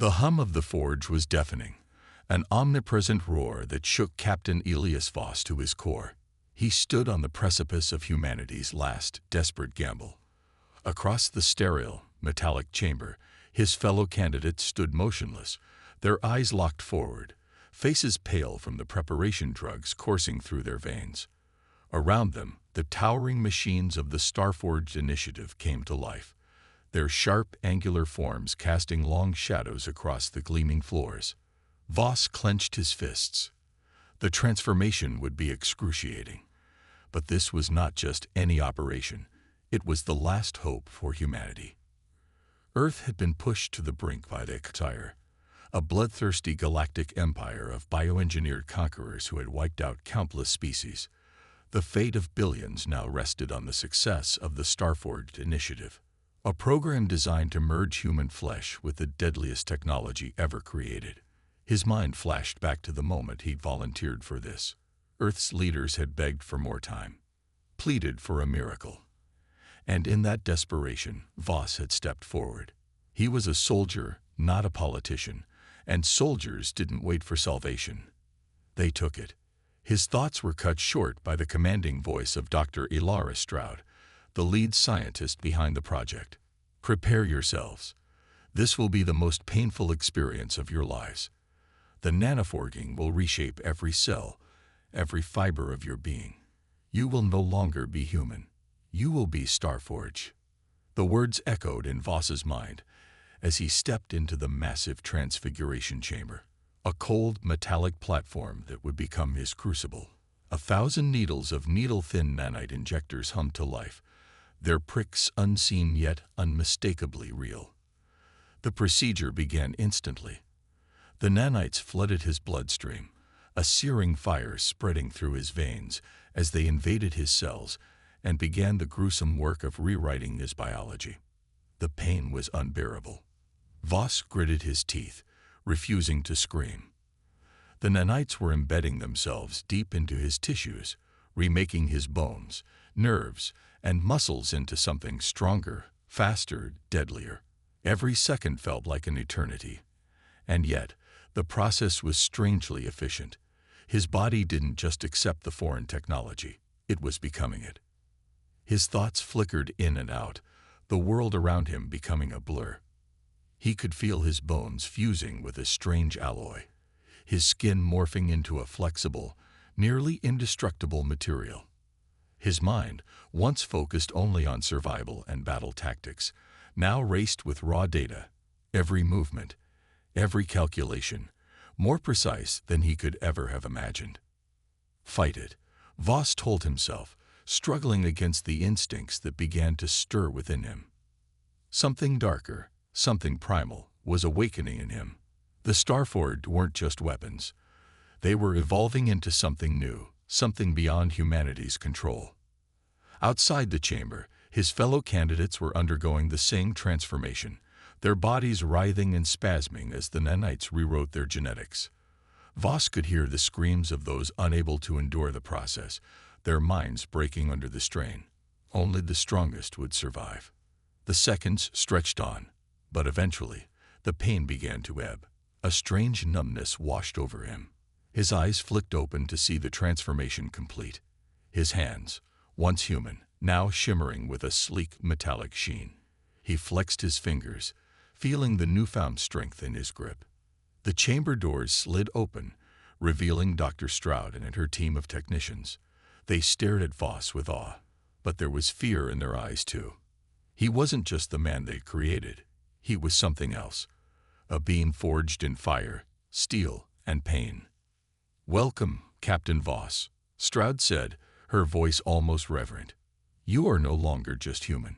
The hum of the forge was deafening, an omnipresent roar that shook Captain Elias Voss to his core. He stood on the precipice of humanity's last desperate gamble. Across the sterile, metallic chamber, his fellow candidates stood motionless, their eyes locked forward, faces pale from the preparation drugs coursing through their veins. Around them, the towering machines of the Starforged initiative came to life, their sharp, angular forms casting long shadows across the gleaming floors. Voss clenched his fists. The transformation would be excruciating. But this was not just any operation. It was the last hope for humanity. Earth had been pushed to the brink by the HFY, a bloodthirsty galactic empire of bioengineered conquerors who had wiped out countless species. The fate of billions now rested on the success of the Starforged initiative, a program designed to merge human flesh with the deadliest technology ever created. His mind flashed back to the moment he'd volunteered for this. Earth's leaders had begged for more time, pleaded for a miracle. And in that desperation, Voss had stepped forward. He was a soldier, not a politician, and soldiers didn't wait for salvation. They took it. His thoughts were cut short by the commanding voice of Dr. Ilara Stroud, the lead scientist behind the project. Prepare yourselves. This will be the most painful experience of your lives. The nanoforging will reshape every cell, every fiber of your being. You will no longer be human. You will be Starforged. The words echoed in Voss's mind as he stepped into the massive transfiguration chamber, a cold, metallic platform that would become his crucible. 1,000 needles of needle-thin nanite injectors hummed to life, their pricks unseen yet unmistakably real. The procedure began instantly. The nanites flooded his bloodstream, a searing fire spreading through his veins as they invaded his cells and began the gruesome work of rewriting his biology. The pain was unbearable. Voss gritted his teeth, refusing to scream. The nanites were embedding themselves deep into his tissues, remaking his bones, nerves, and muscles into something stronger, faster, deadlier. Every second felt like an eternity. And yet, the process was strangely efficient. His body didn't just accept the foreign technology, it was becoming it. His thoughts flickered in and out, the world around him becoming a blur. He could feel his bones fusing with a strange alloy, his skin morphing into a flexible, nearly indestructible material. His mind, once focused only on survival and battle tactics, now raced with raw data, every movement, every calculation, more precise than he could ever have imagined. Fight it, Voss told himself, struggling against the instincts that began to stir within him. Something darker, something primal, was awakening in him. The Starforged weren't just weapons. They were evolving into something new, something beyond humanity's control. Outside the chamber, his fellow candidates were undergoing the same transformation, their bodies writhing and spasming as the nanites rewrote their genetics. Voss could hear the screams of those unable to endure the process, their minds breaking under the strain. Only the strongest would survive. The seconds stretched on, but eventually, the pain began to ebb. A strange numbness washed over him. His eyes flicked open to see the transformation complete. His hands, once human, now shimmering with a sleek metallic sheen. He flexed his fingers, feeling the newfound strength in his grip. The chamber doors slid open, revealing Dr. Stroud and her team of technicians. They stared at Voss with awe, but there was fear in their eyes too. He wasn't just the man they created. He was something else, a being forged in fire, steel, and pain. "Welcome, Captain Voss," Stroud said, her voice almost reverent. "You are no longer just human.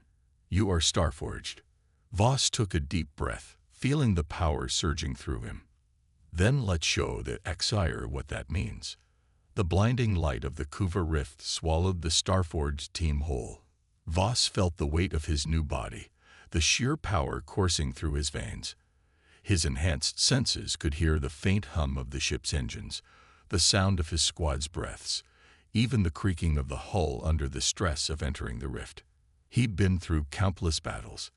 You are Starforged." Voss took a deep breath, feeling the power surging through him. "Then let's show the HFY what that means." The blinding light of the Kuva rift swallowed the Starforged team whole. Voss felt the weight of his new body, the sheer power coursing through his veins. His enhanced senses could hear the faint hum of the ship's engines, the sound of his squad's breaths, even the creaking of the hull under the stress of entering the rift. He'd been through countless battles,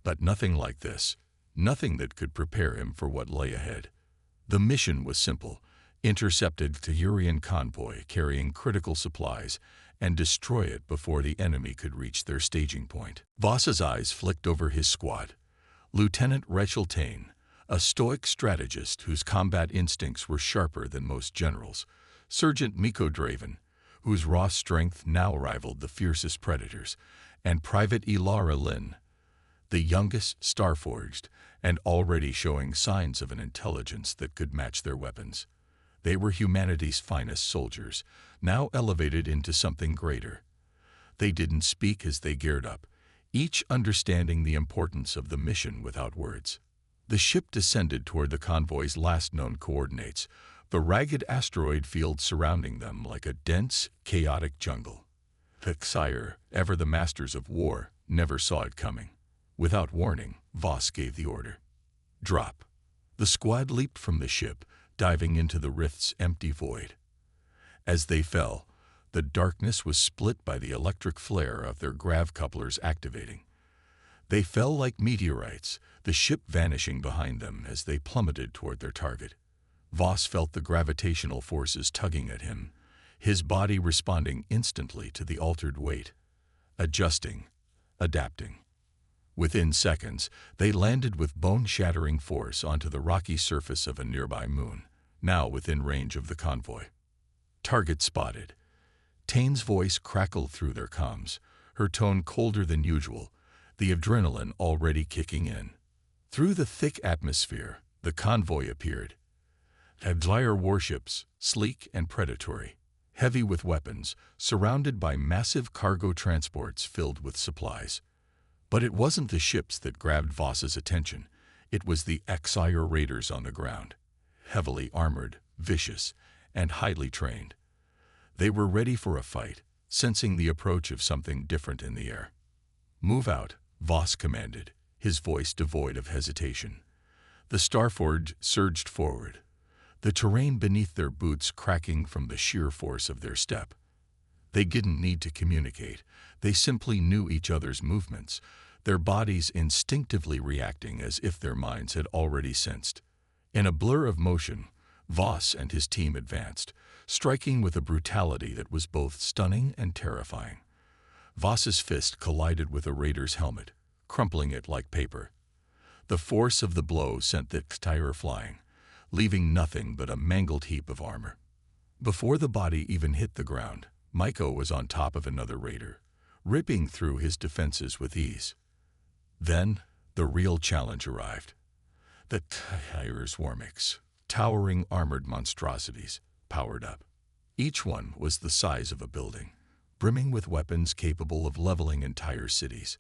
but nothing like this, nothing that could prepare him for what lay ahead. The mission was simple: intercept a Tellurian convoy carrying critical supplies and destroy it before the enemy could reach their staging point. Voss's eyes flicked over his squad. Lieutenant Rachel Tane, a stoic strategist whose combat instincts were sharper than most generals; Sergeant Miko Draven, whose raw strength now rivaled the fiercest predators; and Private Ilara Lynn, the youngest Starforged, and already showing signs of an intelligence that could match their weapons. They were humanity's finest soldiers, now elevated into something greater. They didn't speak as they geared up, each understanding the importance of the mission without words. The ship descended toward the convoy's last known coordinates, the ragged asteroid field surrounding them like a dense, chaotic jungle. The Sire, ever the masters of war, never saw it coming. Without warning, Voss gave the order. Drop. The squad leaped from the ship, diving into the rift's empty void. As they fell, the darkness was split by the electric flare of their grav couplers activating. They fell like meteorites, the ship vanishing behind them as they plummeted toward their target. Voss felt the gravitational forces tugging at him, his body responding instantly to the altered weight, adjusting, adapting. Within seconds, they landed with bone-shattering force onto the rocky surface of a nearby moon, now within range of the convoy. Target spotted. Tane's voice crackled through their comms, her tone colder than usual, the adrenaline already kicking in. Through the thick atmosphere, the convoy appeared. HFY warships, sleek and predatory, heavy with weapons, surrounded by massive cargo transports filled with supplies. But it wasn't the ships that grabbed Voss's attention. It was the HFY raiders on the ground, heavily armored, vicious, and highly trained. They were ready for a fight, sensing the approach of something different in the air. "Move out," Voss commanded, his voice devoid of hesitation. The Starforged surged forward, the terrain beneath their boots cracking from the sheer force of their step. They didn't need to communicate. They simply knew each other's movements, their bodies instinctively reacting as if their minds had already sensed. In a blur of motion, Voss and his team advanced, striking with a brutality that was both stunning and terrifying. Voss's fist collided with a raider's helmet, crumpling it like paper. The force of the blow sent the tire flying, leaving nothing but a mangled heap of armor. Before the body even hit the ground, Miko was on top of another raider, ripping through his defenses with ease. Then, the real challenge arrived. The Tire's Warmix, towering armored monstrosities, powered up. Each one was the size of a building, brimming with weapons capable of leveling entire cities.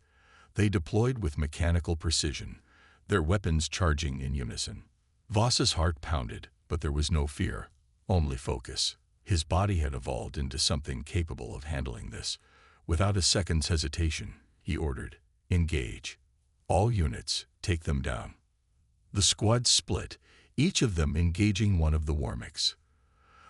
They deployed with mechanical precision, their weapons charging in unison. Voss's heart pounded, but there was no fear, only focus. His body had evolved into something capable of handling this. Without a second's hesitation, he ordered, "Engage. All units, take them down." The squad split, each of them engaging one of the Warmix.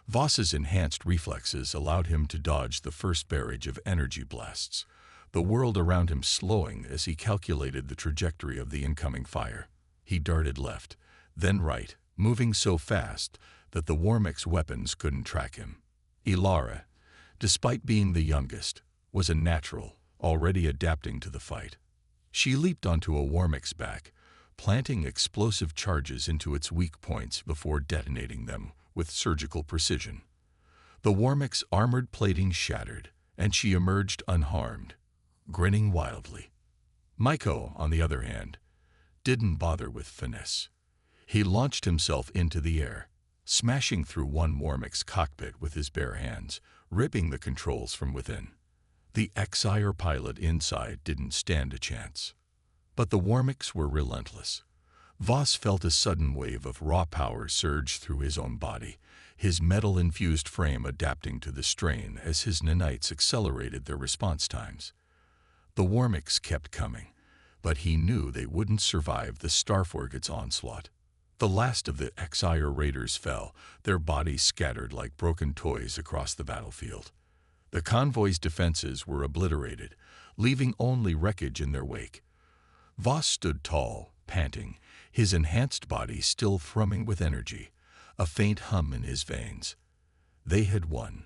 Voss's enhanced reflexes allowed him to dodge the first barrage of energy blasts, the world around him slowing as he calculated the trajectory of the incoming fire. He darted left, then right, moving so fast that the Warmix weapons couldn't track him. Ilara, despite being the youngest, was a natural, already adapting to the fight. She leaped onto a Warmix back, planting explosive charges into its weak points before detonating them with surgical precision. The Warmix armored plating shattered, and she emerged unharmed, grinning wildly. Miko, on the other hand, didn't bother with finesse. He launched himself into the air, smashing through one Warmix cockpit with his bare hands, ripping the controls from within. The HFY pilot inside didn't stand a chance. But the Warmix were relentless. Voss felt a sudden wave of raw power surge through his own body, his metal-infused frame adapting to the strain as his nanites accelerated their response times. The Warmix kept coming, but he knew they wouldn't survive the Starforged's onslaught. The last of the HFY raiders fell, their bodies scattered like broken toys across the battlefield. The convoy's defenses were obliterated, leaving only wreckage in their wake. Voss stood tall, panting, his enhanced body still thrumming with energy, a faint hum in his veins. They had won.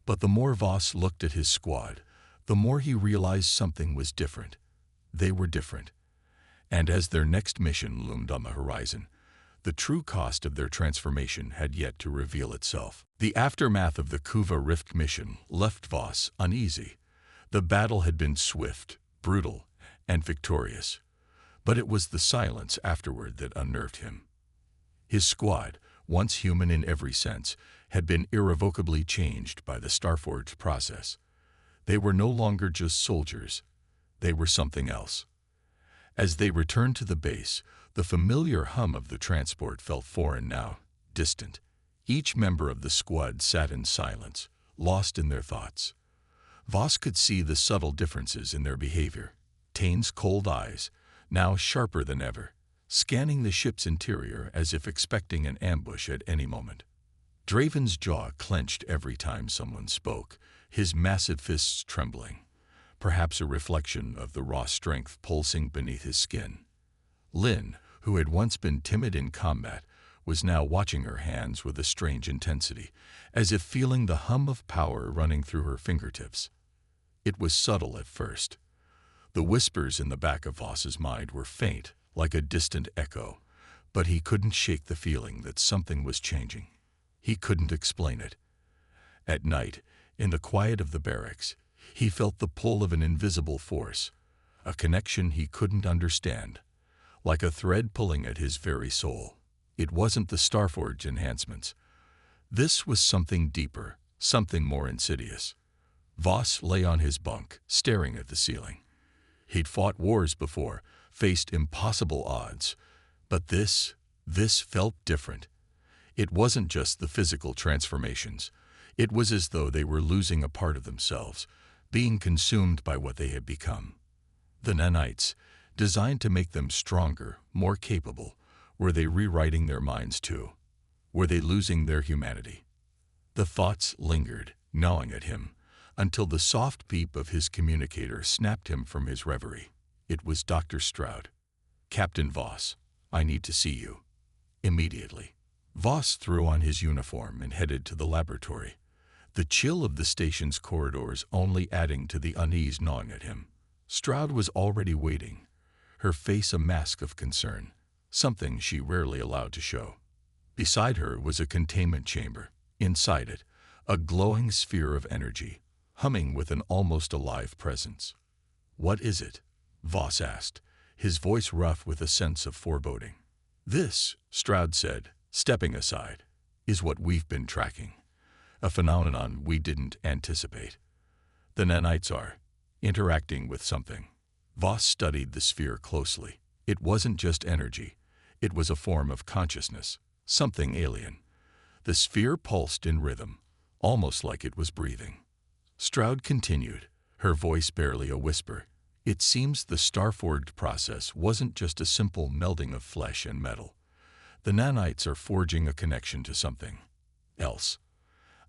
But the more Voss looked at his squad, the more he realized something was different. They were different. And as their next mission loomed on the horizon, the true cost of their transformation had yet to reveal itself. The aftermath of the Kuva Rift mission left Voss uneasy. The battle had been swift, brutal, and victorious. But it was the silence afterward that unnerved him. His squad, once human in every sense, had been irrevocably changed by the Starforged process. They were no longer just soldiers. They were something else. As they returned to the base, the familiar hum of the transport felt foreign now, distant. Each member of the squad sat in silence, lost in their thoughts. Voss could see the subtle differences in their behavior. Tane's cold eyes, now sharper than ever, scanning the ship's interior as if expecting an ambush at any moment. Draven's jaw clenched every time someone spoke, his massive fists trembling, perhaps a reflection of the raw strength pulsing beneath his skin. Lynn, who had once been timid in combat, was now watching her hands with a strange intensity, as if feeling the hum of power running through her fingertips. It was subtle at first. The whispers in the back of Voss's mind were faint, like a distant echo, but he couldn't shake the feeling that something was changing. He couldn't explain it. At night, in the quiet of the barracks, he felt the pull of an invisible force, a connection he couldn't understand, like a thread pulling at his very soul. It wasn't the Starforged enhancements. This was something deeper, something more insidious. Voss lay on his bunk, staring at the ceiling. He'd fought wars before, faced impossible odds, but this felt different. It wasn't just the physical transformations. It was as though they were losing a part of themselves, being consumed by what they had become. The nanites, designed to make them stronger, more capable, were they rewriting their minds too? Were they losing their humanity? The thoughts lingered, gnawing at him, until the soft beep of his communicator snapped him from his reverie. It was Dr. Stroud. "Captain Voss, I need to see you. Immediately." Voss threw on his uniform and headed to the laboratory, the chill of the station's corridors only adding to the unease gnawing at him. Stroud was already waiting, her face a mask of concern, something she rarely allowed to show. Beside her was a containment chamber. Inside it, a glowing sphere of energy, humming with an almost alive presence. "What is it?" Voss asked, his voice rough with a sense of foreboding. "This," Stroud said, stepping aside, "is what we've been tracking. A phenomenon we didn't anticipate. The nanites are interacting with something." Voss studied the sphere closely. It wasn't just energy. It was a form of consciousness, something alien. The sphere pulsed in rhythm, almost like it was breathing. Stroud continued, her voice barely a whisper. "It seems the Starforged process wasn't just a simple melding of flesh and metal. The nanites are forging a connection to something else.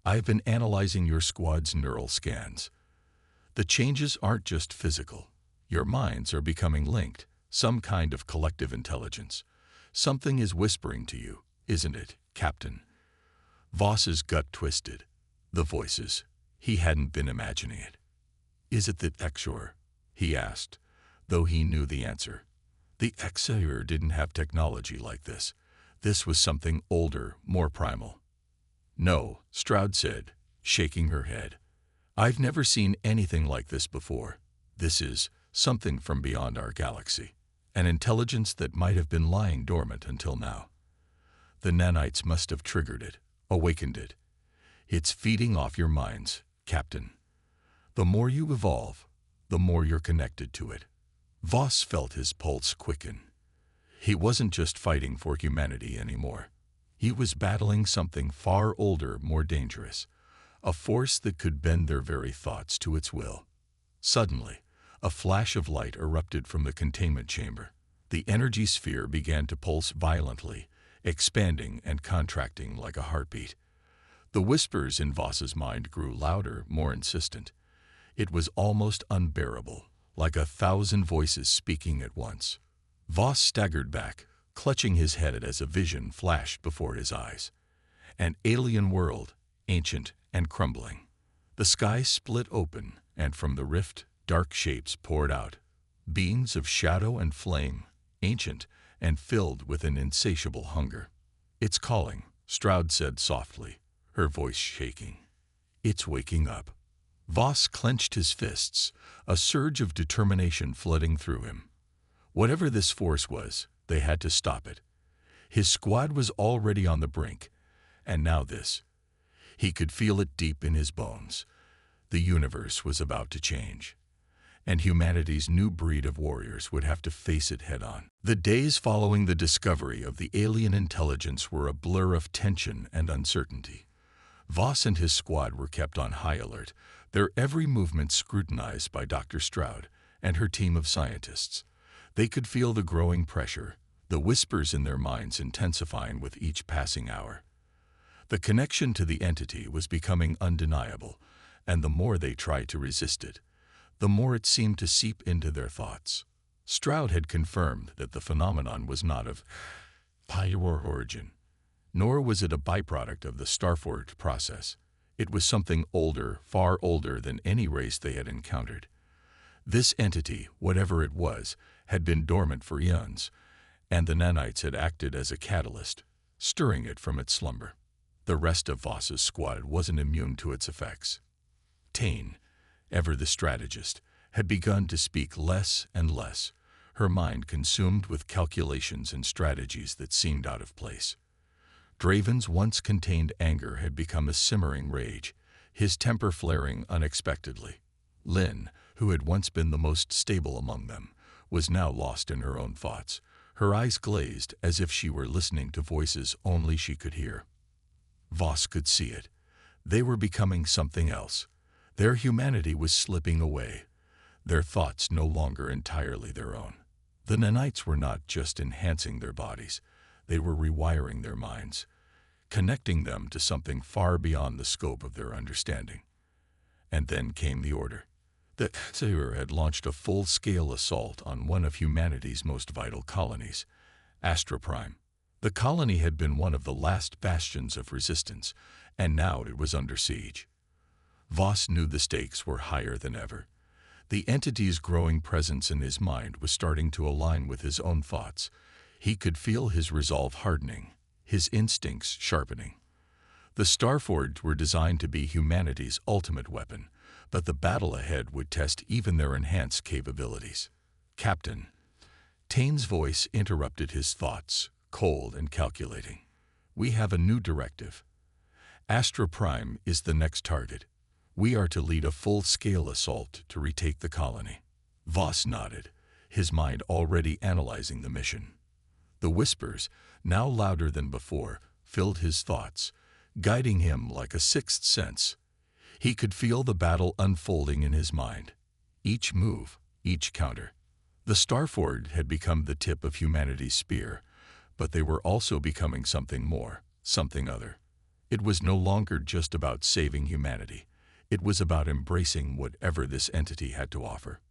I've been analyzing your squad's neural scans. The changes aren't just physical. Your minds are becoming linked, some kind of collective intelligence. Something is whispering to you, isn't it, Captain?" Voss's gut twisted. The voices. He hadn't been imagining it. "Is it the Exor?" he asked, though he knew the answer. The Exor didn't have technology like this. This was something older, more primal. "No," Stroud said, shaking her head. "I've never seen anything like this before. This is something from beyond our galaxy, an intelligence that might have been lying dormant until now. The nanites must have triggered it, awakened it. It's feeding off your minds, Captain. The more you evolve, the more you're connected to it." Voss felt his pulse quicken. He wasn't just fighting for humanity anymore. He was battling something far older, more dangerous, a force that could bend their very thoughts to its will. Suddenly, a flash of light erupted from the containment chamber. The energy sphere began to pulse violently, expanding and contracting like a heartbeat. The whispers in Voss's mind grew louder, more insistent. It was almost unbearable, like 1,000 voices speaking at once. Voss staggered back, clutching his head as a vision flashed before his eyes. An alien world, ancient and crumbling. The sky split open, and from the rift, dark shapes poured out. Beings of shadow and flame, ancient and filled with an insatiable hunger. "It's calling," Stroud said softly, her voice shaking. "It's waking up." Voss clenched his fists, a surge of determination flooding through him. Whatever this force was, they had to stop it. His squad was already on the brink, and now this. He could feel it deep in his bones. The universe was about to change, and humanity's new breed of warriors would have to face it head-on. The days following the discovery of the alien intelligence were a blur of tension and uncertainty. Voss and his squad were kept on high alert, their every movement scrutinized by Dr. Stroud and her team of scientists. They could feel the growing pressure, the whispers in their minds intensifying with each passing hour. The connection to the entity was becoming undeniable, and the more they tried to resist it, the more it seemed to seep into their thoughts. Stroud had confirmed that the phenomenon was not of pure origin, nor was it a byproduct of the Starforged process. It was something older, far older than any race they had encountered. This entity, whatever it was, had been dormant for eons, and the nanites had acted as a catalyst, stirring it from its slumber. The rest of Voss's squad wasn't immune to its effects. Tane, ever the strategist, had begun to speak less and less, her mind consumed with calculations and strategies that seemed out of place. Draven's once contained anger had become a simmering rage, his temper flaring unexpectedly. Lynn, who had once been the most stable among them, was now lost in her own thoughts, her eyes glazed as if she were listening to voices only she could hear. Voss could see it. They were becoming something else. Their humanity was slipping away, their thoughts no longer entirely their own. The nanites were not just enhancing their bodies, they were rewiring their minds, connecting them to something far beyond the scope of their understanding. And then came the order. The HFY had launched a full-scale assault on one of humanity's most vital colonies, Astra Prime. The colony had been one of the last bastions of resistance, and now it was under siege. Voss knew the stakes were higher than ever. The entity's growing presence in his mind was starting to align with his own thoughts. He could feel his resolve hardening, his instincts sharpening. The Starforged were designed to be humanity's ultimate weapon, but the battle ahead would test even their enhanced capabilities. "Captain," Tane's voice interrupted his thoughts, cold and calculating. "We have a new directive. Astra Prime is the next target. We are to lead a full-scale assault to retake the colony." Voss nodded, his mind already analyzing the mission. The whispers, now louder than before, filled his thoughts, guiding him like a sixth sense. He could feel the battle unfolding in his mind. Each move, each counter. The Starforged had become the tip of humanity's spear, but they were also becoming something more, something other. It was no longer just about saving humanity. It was about embracing whatever this entity had to offer.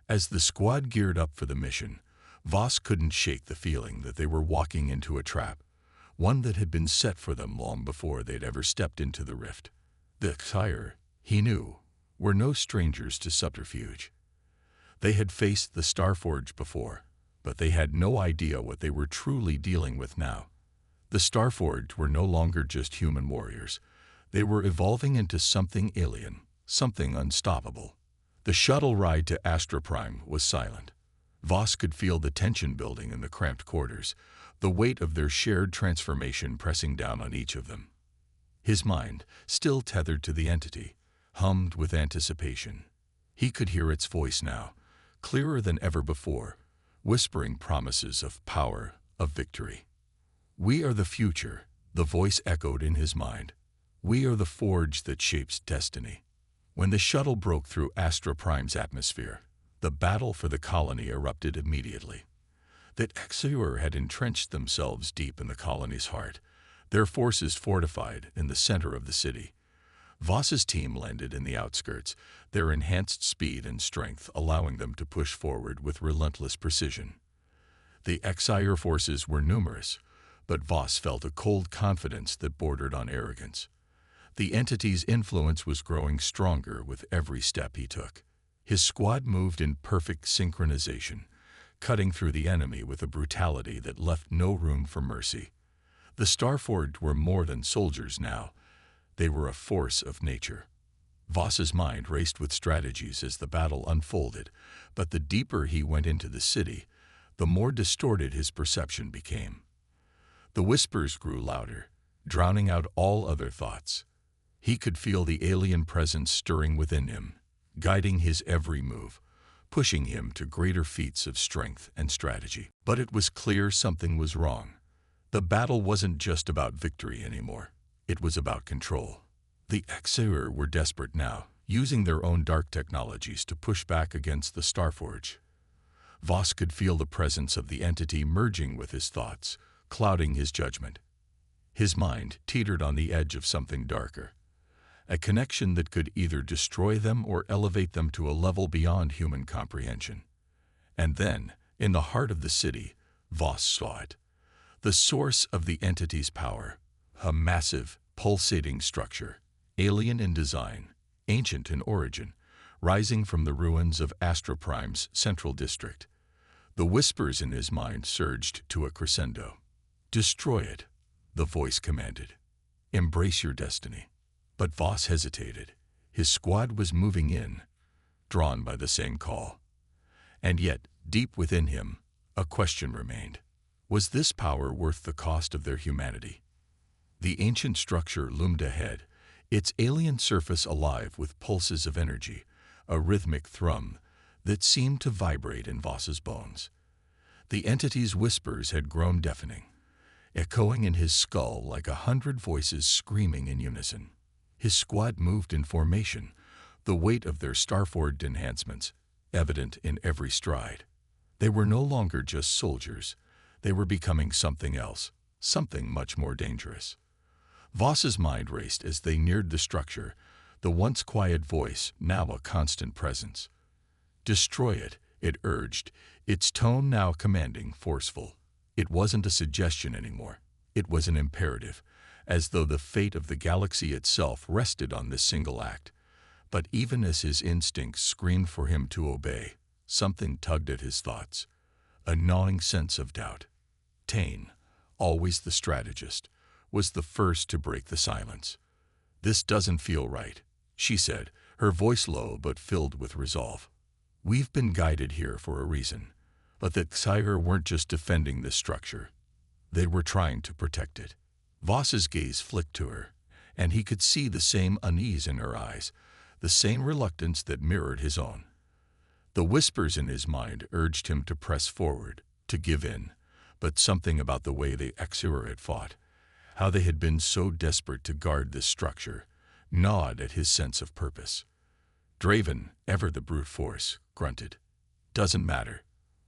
As the squad geared up for the mission, Voss couldn't shake the feeling that they were walking into a trap, one that had been set for them long before they'd ever stepped into the rift. The HFY, he knew, were no strangers to subterfuge. They had faced the Starforged before, but they had no idea what they were truly dealing with now. The Starforged were no longer just human warriors. They were evolving into something alien, something unstoppable. The shuttle ride to Astra Prime was silent. Voss could feel the tension building in the cramped quarters, the weight of their shared transformation pressing down on each of them. His mind, still tethered to the entity, hummed with anticipation. He could hear its voice now, clearer than ever before, whispering promises of power, of victory. "We are the future," the voice echoed in his mind. "We are the forge that shapes destiny." When the shuttle broke through Astra Prime's atmosphere, the battle for the colony erupted immediately. The HFY had entrenched themselves deep in the colony's heart, their forces fortified in the center of the city. Voss's team landed in the outskirts, their enhanced speed and strength allowing them to push forward with relentless precision. The Exire forces were numerous, but Voss felt a cold confidence that bordered on arrogance. The entity's influence was growing stronger with every step he took. His squad moved in perfect synchronization, cutting through the enemy with a brutality that left no room for mercy. The Starforged were more than soldiers now. They were a force of nature. Voss's mind raced with strategies as the battle unfolded, but the deeper he went into the city, the more distorted his perception became. The whispers grew louder, drowning out all other thoughts. He could feel the alien presence stirring within him, guiding his every move, pushing him to greater feats of strength and strategy. But it was clear something was wrong. The battle wasn't just about victory anymore. It was about control. The Exire were desperate now, using their own dark technologies to push back against the Starforged. Voss could feel the presence of the entity merging with his thoughts, clouding his judgment. His mind teetered on the edge of something darker, a connection that could either destroy them or elevate them to a level beyond human comprehension. And then, in the heart of the city, Voss saw it. The source of the entity's power, a massive, pulsating structure, alien in design, ancient in origin, rising from the ruins of Astroprime's central district. The whispers in his mind surged to a crescendo. "Destroy it," the voice commanded. "Embrace your destiny." But Voss hesitated. His squad was moving in, drawn by the same call. And yet, deep within him, a question remained. Was this power worth the cost of their humanity? The ancient structure loomed ahead, its alien surface alive with pulses of energy, a rhythmic thrum that seemed to vibrate in Voss's bones. The entity's whispers had grown deafening, echoing in his skull like 100 voices screaming in unison. His squad moved in formation, the weight of their Starforged enhancements evident in every stride. They were no longer just soldiers. They were becoming something else, something much more dangerous. Voss's mind raced as they neared the structure, the once quiet voice now a constant presence. "Destroy it," it urged, its tone now commanding, forceful. It wasn't a suggestion anymore. It was an imperative, as though the fate of the galaxy itself rested on this single act. But even as his instincts screamed for him to obey, something tugged at his thoughts, a gnawing sense of doubt. Tane, always the strategist, was the first to break the silence. "This doesn't feel right," she said, her voice low but filled with resolve. "We've been guided here for a reason, but the Exire weren't just defending this structure. They were trying to protect it." Voss's gaze flicked to her, and he could see the same unease in her eyes, the same reluctance that mirrored his own. The whispers in his mind urged him to press forward, to give in, but something about the way the Exire had fought, how they had been so desperate to guard this structure, gnawed at his sense of purpose. Draven, ever the brute force, grunted. "Doesn't matter.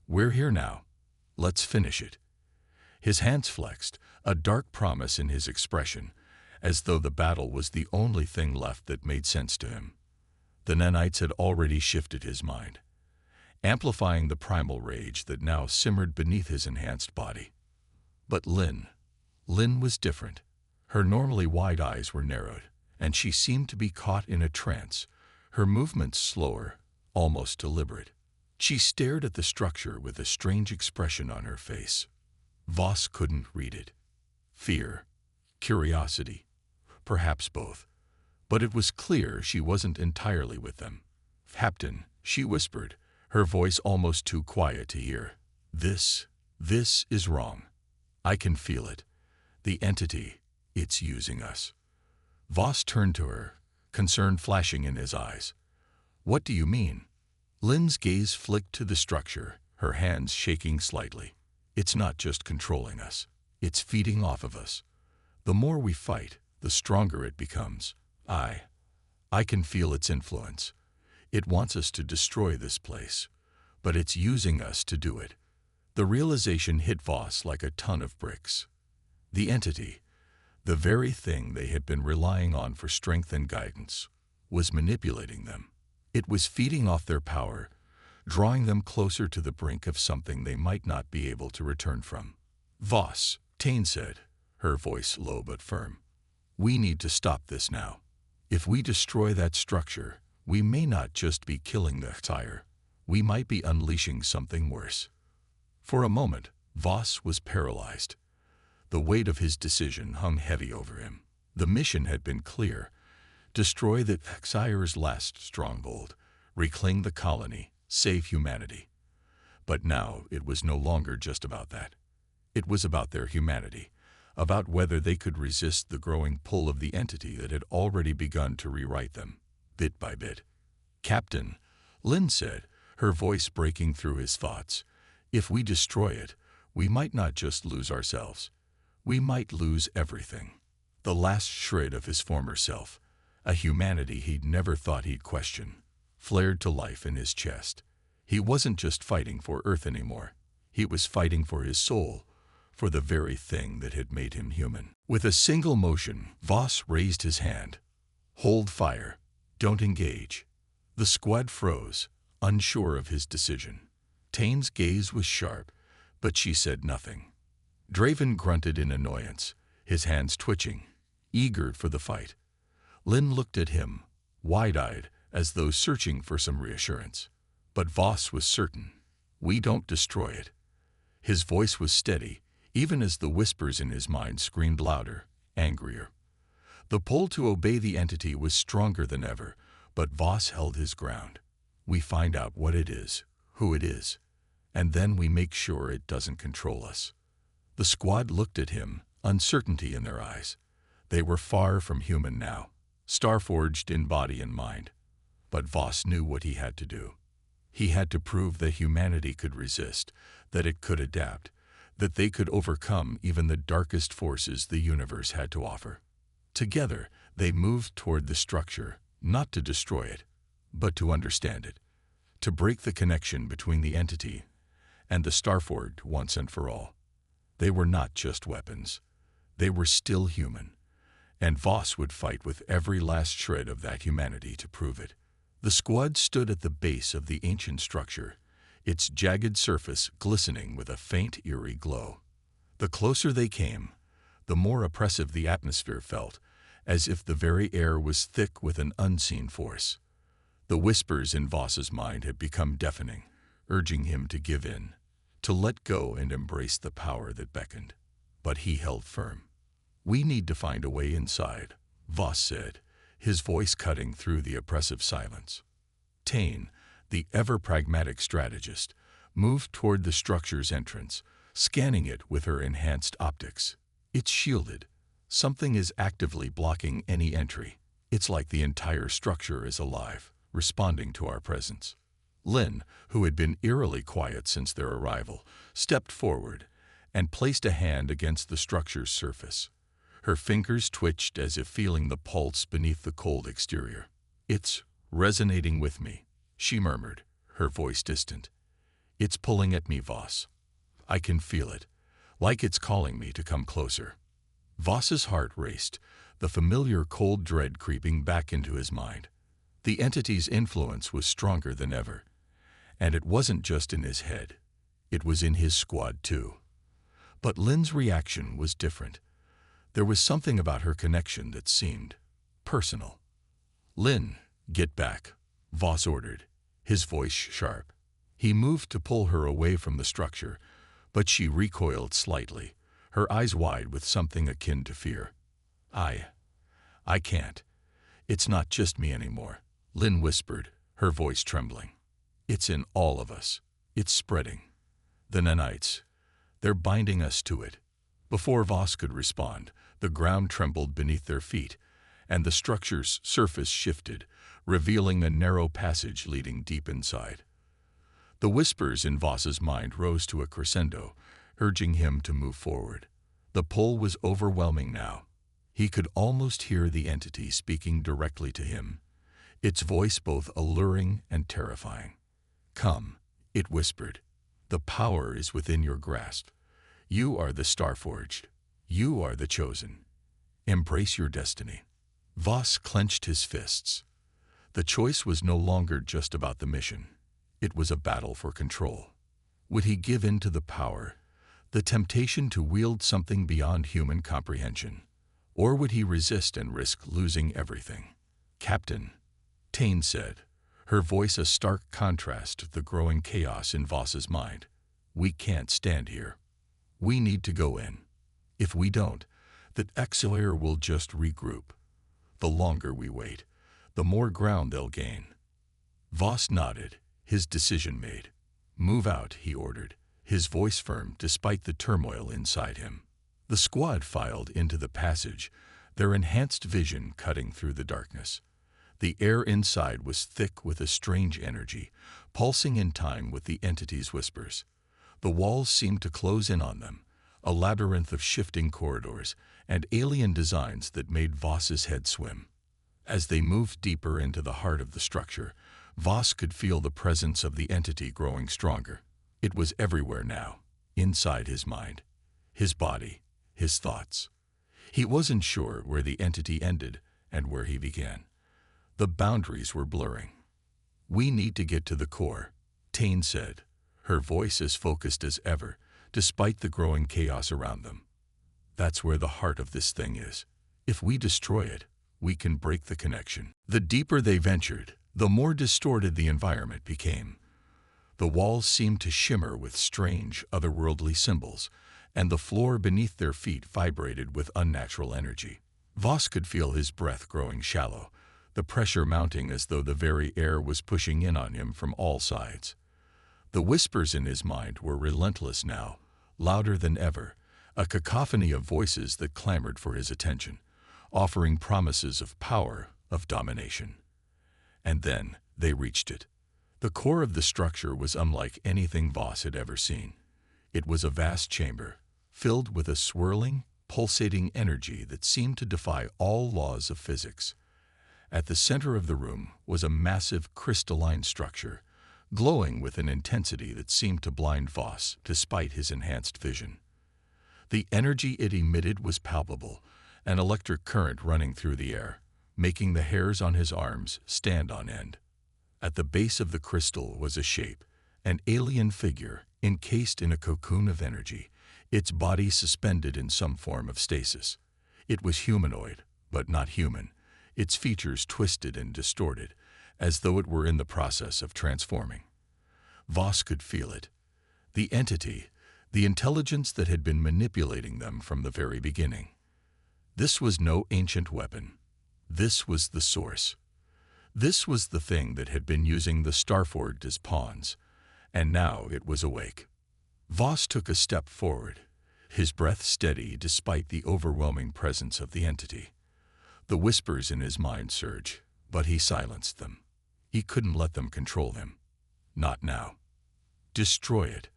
We're here now. Let's finish it." His hands flexed, a dark promise in his expression, as though the battle was the only thing left that made sense to him. The nanites had already shifted his mind, amplifying the primal rage that now simmered beneath his enhanced body. But Lyn was different. Her normally wide eyes were narrowed, and she seemed to be caught in a trance, her movements slower, almost deliberate. She stared at the structure with a strange expression on her face. Voss couldn't read it. Fear, curiosity, perhaps both. But it was clear she wasn't entirely with them. "Captain," she whispered, her voice almost too quiet to hear. This is wrong. I can feel it. The entity, it's using us." Voss turned to her, concern flashing in his eyes. "What do you mean?" Lyn's gaze flicked to the structure, her hands shaking slightly. "It's not just controlling us. It's feeding off of us. The more we fight, the stronger it becomes. I can feel its influence. It wants us to destroy this place, but it's using us to do it." The realization hit Voss like a ton of bricks. The entity, the very thing they had been relying on for strength and guidance, was manipulating them. It was feeding off their power, drawing them closer to the brink of something they might not be able to return from. "Voss," Tane said, her voice low but firm. "We need to stop this now. If we destroy that structure, we may not just be killing the Sire. We might be unleashing something worse." For a moment, Voss was paralyzed. The weight of his decision hung heavy over him. The mission had been clear: destroy the Sire's last stronghold, reclaim the colony, save humanity. But now it was no longer just about that. It was about their humanity, about whether they could resist the growing pull of the entity that had already begun to rewrite them, bit by bit. "Captain," Lynn said, her voice breaking through his thoughts, "if we destroy it, we might not just lose ourselves. We might lose everything." The last shred of his former self, a humanity he'd never thought he'd question, flared to life in his chest. He wasn't just fighting for Earth anymore. He was fighting for his soul, for the very thing that had made him human. With a single motion, Voss raised his hand. "Hold fire. Don't engage." The squad froze, unsure of his decision. Tane's gaze was sharp, but she said nothing. Draven grunted in annoyance, his hands twitching, eager for the fight. Lynn looked at him, wide-eyed, as though searching for some reassurance. But Voss was certain. "We don't destroy it." His voice was steady, even as the whispers in his mind screamed louder, angrier. The pull to obey the entity was stronger than ever, but Voss held his ground. "We find out what it is, who it is, and then we make sure it doesn't control us." The squad looked at him, uncertainty in their eyes. They were far from human now, Starforged in body and mind. But Voss knew what he had to do. He had to prove that humanity could resist, that it could adapt, that they could overcome even the darkest forces the universe had to offer. Together, they moved toward the structure, not to destroy it, but to understand it, to break the connection between the entity and the Starforged once and for all. They were not just weapons. They were still human, and Voss would fight with every last shred of that humanity to prove it. The squad stood at the base of the ancient structure, its jagged surface glistening with a faint, eerie glow. The closer they came, the more oppressive the atmosphere felt, as if the very air was thick with an unseen force. The whispers in Voss's mind had become deafening, urging him to give in, to let go and embrace the power that beckoned. But he held firm. "We need to find a way inside," Voss said, his voice cutting through the oppressive silence. Tane, the ever-pragmatic strategist, moved toward the structure's entrance, scanning it with her enhanced optics. "It's shielded. Something is actively blocking any entry. It's like the entire structure is alive, responding to our presence." Lynn, who had been eerily quiet since their arrival, stepped forward and placed a hand against the structure's surface. Her fingers twitched as if feeling the pulse beneath the cold exterior. "It's resonating with me," she murmured, her voice distant. "It's pulling at me, Voss. I can feel it, like it's calling me to come closer." Voss's heart raced, the familiar cold dread creeping back into his mind. The entity's influence was stronger than ever, and it wasn't just in his head. It was in his squad too. But Lynn's reaction was different. There was something about her connection that seemed personal. "Lynn, get back," Voss ordered, his voice sharp. He moved to pull her away from the structure, but she recoiled slightly, her eyes wide with something akin to fear. I can't. It's not just me anymore," Lynn whispered, her voice trembling. "It's in all of us. It's spreading. The nanites, they're binding us to it." Before Voss could respond, the ground trembled beneath their feet, and the structure's surface shifted, revealing a narrow passage leading deep inside. The whispers in Voss's mind rose to a crescendo, urging him to move forward. The pull was overwhelming now. He could almost hear the entity speaking directly to him, its voice both alluring and terrifying. "Come," it whispered. "The power is within your grasp. You are the Starforged. You are the chosen. Embrace your destiny." Voss clenched his fists. The choice was no longer just about the mission. It was a battle for control. Would he give in to the power, the temptation to wield something beyond human comprehension? Or would he resist and risk losing everything? "Captain," Tane said, her voice a stark contrast to the growing chaos in Voss's mind, "we can't stand here. We need to go in. If we don't, the HFY will just regroup. The longer we wait, the more ground they'll gain." Voss nodded, his decision made. "Move out," he ordered, his voice firm despite the turmoil inside him. The squad filed into the passage, their enhanced vision cutting through the darkness. The air inside was thick with a strange energy, pulsing in time with the entity's whispers. The walls seemed to close in on them, a labyrinth of shifting corridors and alien designs that made Voss's head swim. As they moved deeper into the heart of the structure, Voss could feel the presence of the entity growing stronger. It was everywhere now, inside his mind, his body, his thoughts. He wasn't sure where the entity ended and where he began. The boundaries were blurring. "We need to get to the core," Tane said, her voice as focused as ever, despite the growing chaos around them. "That's where the heart of this thing is. If we destroy it, we can break the connection." The deeper they ventured, the more distorted the environment became. The walls seemed to shimmer with strange, otherworldly symbols, and the floor beneath their feet vibrated with unnatural energy. Voss could feel his breath growing shallow, the pressure mounting as though the very air was pushing in on him from all sides. The whispers in his mind were relentless now, louder than ever, a cacophony of voices that clamored for his attention, offering promises of power, of domination. And then they reached it. The core of the structure was unlike anything Voss had ever seen. It was a vast chamber, filled with a swirling, pulsating energy that seemed to defy all laws of physics. At the center of the room was a massive crystalline structure, glowing with an intensity that seemed to blind Voss despite his enhanced vision. The energy it emitted was palpable, an electric current running through the air, making the hairs on his arms stand on end. At the base of the crystal was a shape, an alien figure encased in a cocoon of energy, its body suspended in some form of stasis. It was humanoid, but not human, its features twisted and distorted, as though it were in the process of transforming. Voss could feel it. The entity, the intelligence that had been manipulating them from the very beginning. This was no ancient weapon. This was the source. This was the thing that had been using the Starforged as pawns, and now it was awake. Voss took a step forward, his breath steady despite the overwhelming presence of the entity. The whispers in his mind surged, but he silenced them. He couldn't let them control him. Not now. "Destroy it,"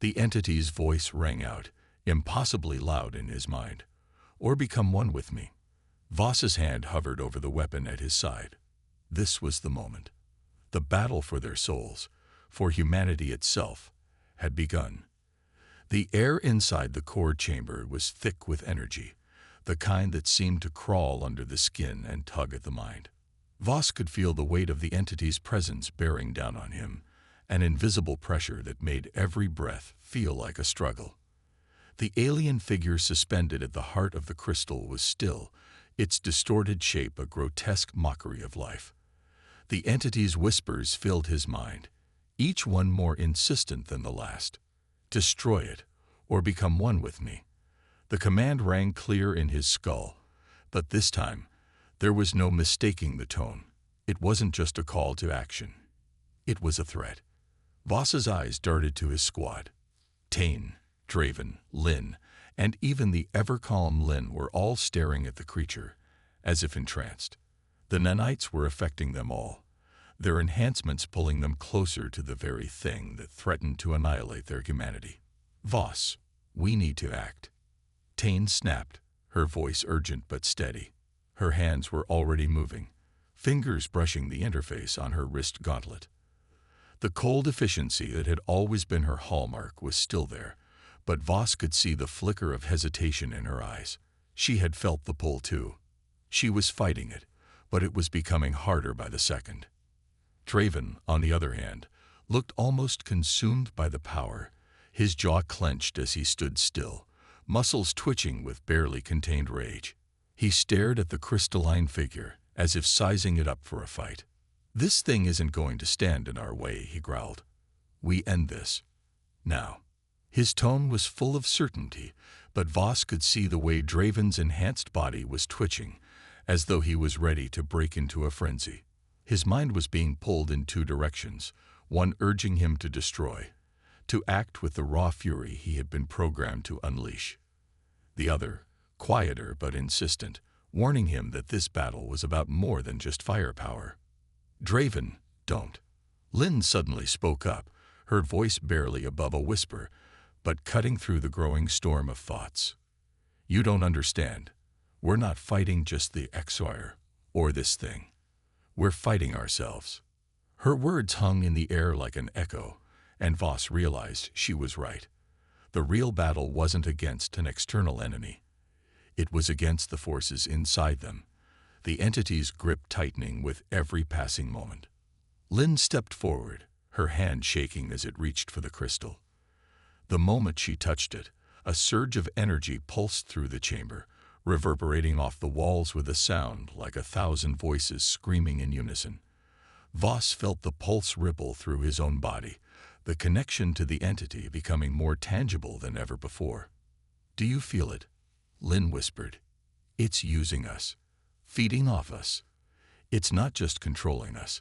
the entity's voice rang out, impossibly loud in his mind. "Or become one with me." Voss's hand hovered over the weapon at his side. This was the moment. The battle for their souls, for humanity itself, had begun. The air inside the core chamber was thick with energy, the kind that seemed to crawl under the skin and tug at the mind. Voss could feel the weight of the entity's presence bearing down on him, an invisible pressure that made every breath feel like a struggle. The alien figure suspended at the heart of the crystal was still, its distorted shape a grotesque mockery of life. The entity's whispers filled his mind, each one more insistent than the last. "Destroy it, or become one with me." The command rang clear in his skull, but this time, there was no mistaking the tone. It wasn't just a call to action. It was a threat. Voss's eyes darted to his squad. Tane, Draven, Lynn, and even the ever-calm Lynn were all staring at the creature, as if entranced. The nanites were affecting them all, their enhancements pulling them closer to the very thing that threatened to annihilate their humanity. "Voss, we need to act." Tane snapped, her voice urgent but steady. Her hands were already moving, fingers brushing the interface on her wrist gauntlet. The cold efficiency that had always been her hallmark was still there, but Voss could see the flicker of hesitation in her eyes. She had felt the pull too. She was fighting it, but it was becoming harder by the second. Draven, on the other hand, looked almost consumed by the power. His jaw clenched as he stood still, muscles twitching with barely contained rage. He stared at the crystalline figure, as if sizing it up for a fight. "This thing isn't going to stand in our way," he growled. "We end this. Now." His tone was full of certainty, but Voss could see the way Draven's enhanced body was twitching, as though he was ready to break into a frenzy. His mind was being pulled in two directions, one urging him to destroy, to act with the raw fury he had been programmed to unleash. The other, quieter but insistent, warning him that this battle was about more than just firepower. "Draven, don't." Lynn suddenly spoke up, her voice barely above a whisper, but cutting through the growing storm of thoughts. "You don't understand. We're not fighting just the HFY or this thing. We're fighting ourselves." Her words hung in the air like an echo, and Voss realized she was right. The real battle wasn't against an external enemy. It was against the forces inside them, the entity's grip tightening with every passing moment. Lynn stepped forward, her hand shaking as it reached for the crystal. The moment she touched it, a surge of energy pulsed through the chamber, reverberating off the walls with a sound like 1,000 voices screaming in unison. Voss felt the pulse ripple through his own body, the connection to the entity becoming more tangible than ever before. "Do you feel it?" Lynn whispered. "It's using us, feeding off us. It's not just controlling us.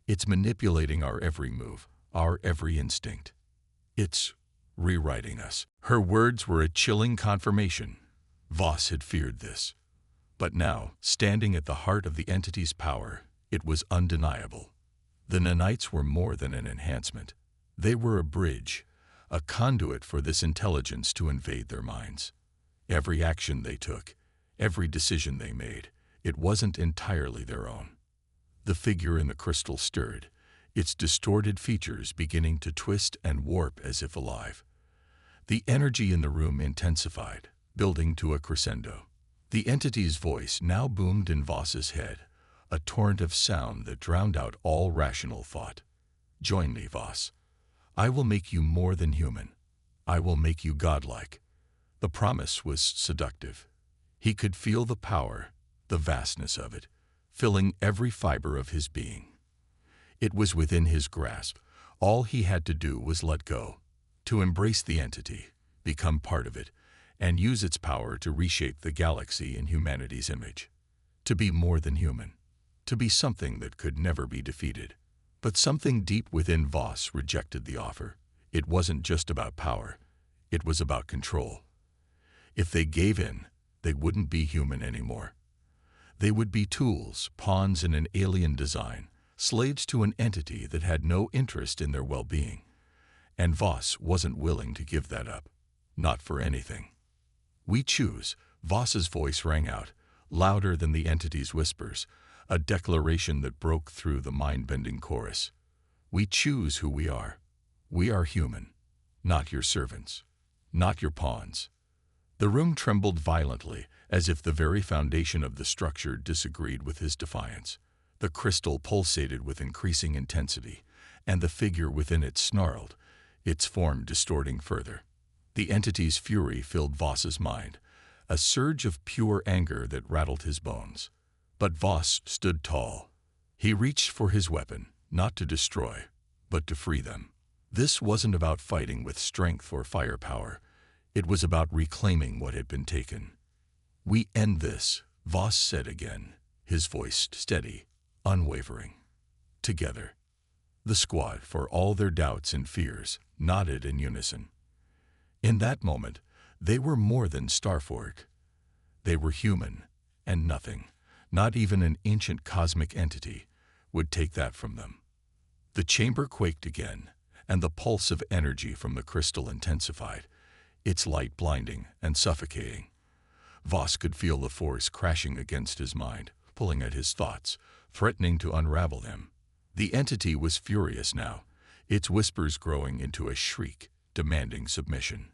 It's manipulating our every move, our every instinct. It's rewriting us." Her words were a chilling confirmation. Voss had feared this. But now, standing at the heart of the entity's power, it was undeniable. The nanites were more than an enhancement. They were a bridge, a conduit for this intelligence to invade their minds. Every action they took, every decision they made, it wasn't entirely their own. The figure in the crystal stirred, its distorted features beginning to twist and warp as if alive. The energy in the room intensified, building to a crescendo. The entity's voice now boomed in Voss's head, a torrent of sound that drowned out all rational thought. "Join me, Voss. I will make you more than human. I will make you godlike." The promise was seductive. He could feel the power, the vastness of it, filling every fiber of his being. It was within his grasp. All he had to do was let go, to embrace the entity, become part of it, and use its power to reshape the galaxy in humanity's image. To be more than human. To be something that could never be defeated. But something deep within Voss rejected the offer. It wasn't just about power. It was about control. If they gave in, they wouldn't be human anymore. They would be tools, pawns in an alien design, slaves to an entity that had no interest in their well-being. And Voss wasn't willing to give that up. Not for anything. "We choose," Voss's voice rang out, louder than the entity's whispers, a declaration that broke through the mind-bending chorus. "We choose who we are. We are human. Not your servants. Not your pawns." The room trembled violently, as if the very foundation of the structure disagreed with his defiance. The crystal pulsated with increasing intensity, and the figure within it snarled, its form distorting further. The entity's fury filled Voss's mind, a surge of pure anger that rattled his bones. But Voss stood tall. He reached for his weapon, not to destroy, but to free them. This wasn't about fighting with strength or firepower. It was about reclaiming what had been taken. "We end this," Voss said again, his voice steady, unwavering. Together. The squad, for all their doubts and fears, nodded in unison. In that moment, they were more than Starforged. They were human, and nothing, not even an ancient cosmic entity, would take that from them. The chamber quaked again, and the pulse of energy from the crystal intensified, its light blinding and suffocating. Voss could feel the force crashing against his mind, pulling at his thoughts, threatening to unravel him. The entity was furious now, its whispers growing into a shriek, demanding submission.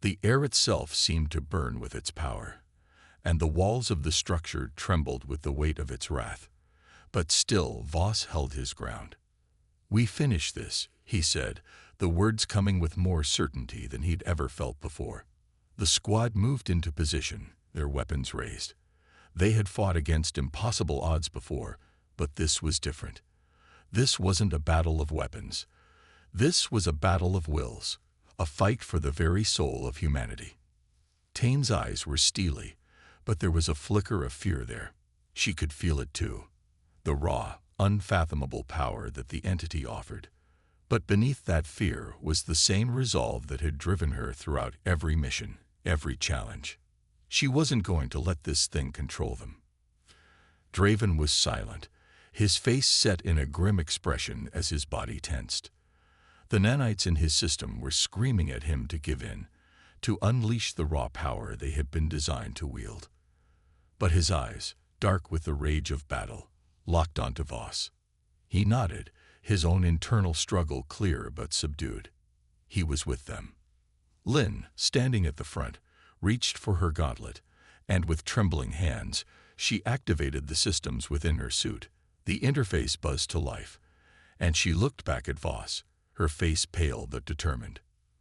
The air itself seemed to burn with its power, and the walls of the structure trembled with the weight of its wrath. But still Voss held his ground. "We finish this," he said, the words coming with more certainty than he'd ever felt before. The squad moved into position, their weapons raised. They had fought against impossible odds before, but this was different. This wasn't a battle of weapons. This was a battle of wills, a fight for the very soul of humanity. Tane's eyes were steely, but there was a flicker of fear there. She could feel it too. The raw, unfathomable power that the entity offered. But beneath that fear was the same resolve that had driven her throughout every mission, every challenge. She wasn't going to let this thing control them. Draven was silent, his face set in a grim expression as his body tensed. The nanites in his system were screaming at him to give in, to unleash the raw power they had been designed to wield. But his eyes, dark with the rage of battle, locked onto Voss. He nodded, his own internal struggle clear but subdued. He was with them. Lynn, standing at the front, reached for her gauntlet, and with trembling hands, she activated the systems within her suit. The interface buzzed to life, and she looked back at Voss, her face pale but determined.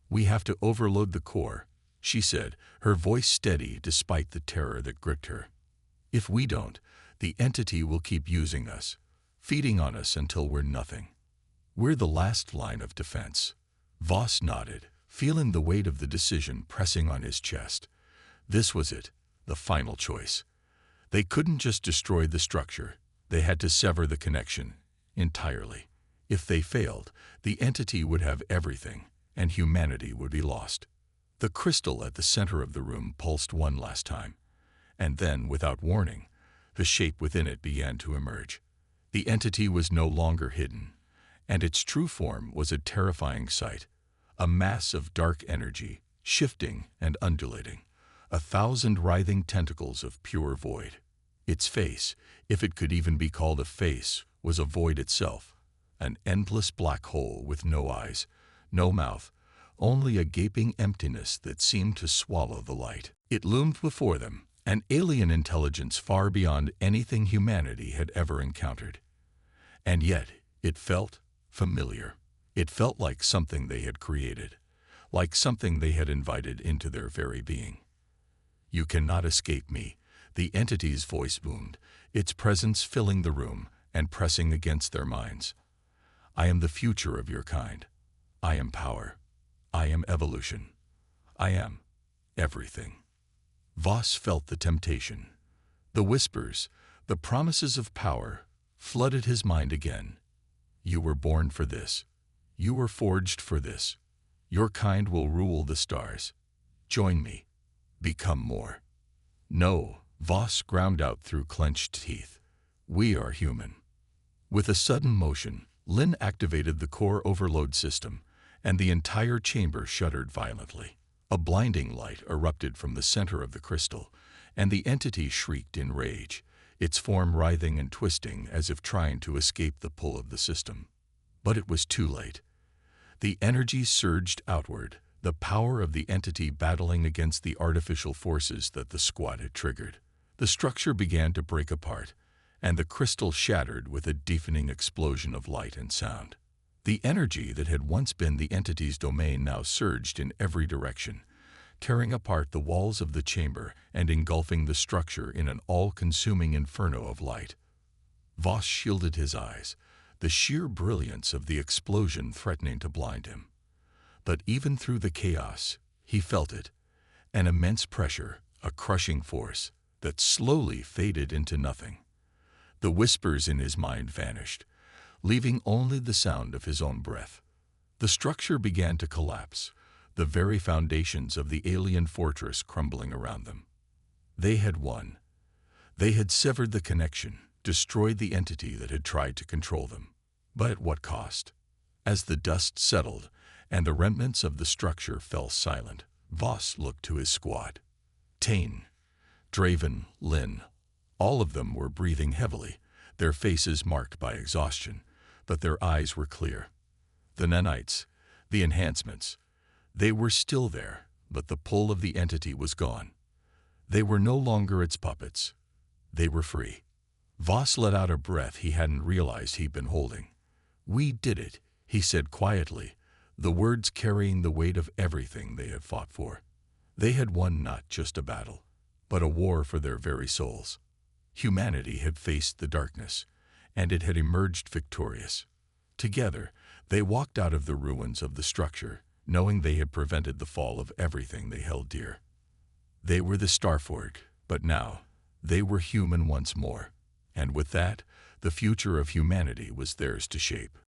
"We have to overload the core," she said, her voice steady despite the terror that gripped her. "If we don't, the entity will keep using us, feeding on us until we're nothing. We're the last line of defense." Voss nodded, feeling the weight of the decision pressing on his chest. This was it, the final choice. They couldn't just destroy the structure, they had to sever the connection entirely. If they failed, the entity would have everything, and humanity would be lost. The crystal at the center of the room pulsed one last time, and then, without warning, the shape within it began to emerge. The entity was no longer hidden, and its true form was a terrifying sight, a mass of dark energy, shifting and undulating, 1,000 writhing tentacles of pure void. Its face, if it could even be called a face, was a void itself, an endless black hole with no eyes, no mouth, only a gaping emptiness that seemed to swallow the light. It loomed before them, an alien intelligence far beyond anything humanity had ever encountered. And yet, it felt familiar. It felt like something they had created, like something they had invited into their very being. "You cannot escape me," the entity's voice boomed, its presence filling the room and pressing against their minds. "I am the future of your kind. I am power. I am evolution. I am everything." Voss felt the temptation. The whispers, the promises of power, flooded his mind again. "You were born for this. You were forged for this. Your kind will rule the stars. Join me. Become more." "No," Voss ground out through clenched teeth. "We are human." With a sudden motion, Lynn activated the core overload system, and the entire chamber shuddered violently. A blinding light erupted from the center of the crystal, and the entity shrieked in rage, its form writhing and twisting as if trying to escape the pull of the system. But it was too late. The energy surged outward, the power of the entity battling against the artificial forces that the squad had triggered. The structure began to break apart, and the crystal shattered with a deafening explosion of light and sound. The energy that had once been the entity's domain now surged in every direction, tearing apart the walls of the chamber and engulfing the structure in an all-consuming inferno of light. Voss shielded his eyes, the sheer brilliance of the explosion threatening to blind him. But even through the chaos, he felt it, an immense pressure, a crushing force that slowly faded into nothing. The whispers in his mind vanished, leaving only the sound of his own breath. The structure began to collapse, the very foundations of the alien fortress crumbling around them. They had won. They had severed the connection, destroyed the entity that had tried to control them. But at what cost? As the dust settled and the remnants of the structure fell silent, Voss looked to his squad. Tane, Draven, Lynn, all of them were breathing heavily, their faces marked by exhaustion, but their eyes were clear. The nanites, the enhancements, they were still there, but the pull of the entity was gone. They were no longer its puppets. They were free. Voss let out a breath he hadn't realized he'd been holding. "We did it," he said quietly, the words carrying the weight of everything they had fought for. They had won not just a battle, but a war for their very souls. Humanity had faced the darkness, and it had emerged victorious. Together, they walked out of the ruins of the structure, knowing they had prevented the fall of everything they held dear. They were the Starforged, but now, they were human once more. And with that, the future of humanity was theirs to shape.